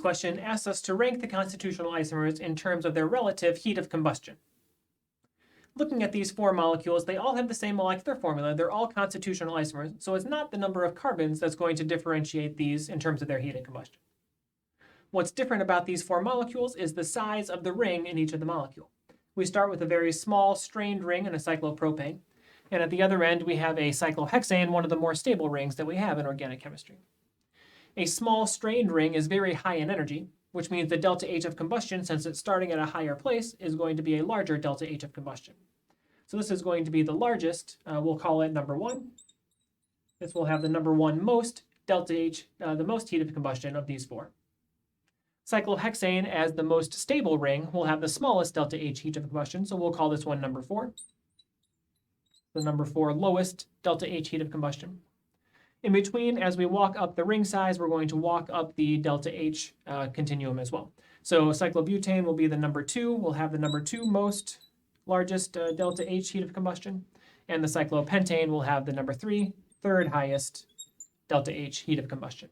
question asks us to rank the constitutional isomers in terms of their relative heat of combustion. Looking at these 4 molecules, they all have the same molecular formula. They're all constitutional isomers, so it's not the number of carbons that's going to differentiate these in terms of their heat of combustion. What's different about these 4 molecules is the size of the ring in each of the molecule. We start with a very small strained ring in a cyclopropane, and at the other end we have a cyclohexane, one of the more stable rings that we have in organic chemistry. A small strained ring is very high in energy, which means the delta H of combustion, since it's starting at a higher place, is going to be a larger delta H of combustion. So this is going to be the largest. We'll call it number 1. This will have the number 1 most delta H, the most heat of combustion of these 4. Cyclohexane, as the most stable ring, will have the smallest delta H heat of combustion, so we'll call this one number 4. The number 4 lowest delta H heat of combustion. In between, as we walk up the ring size, we're going to walk up the delta H continuum as well. So cyclobutane will be the number 2. We'll have the number 2 most largest delta H heat of combustion. And the cyclopentane will have the number 3, third highest delta H heat of combustion.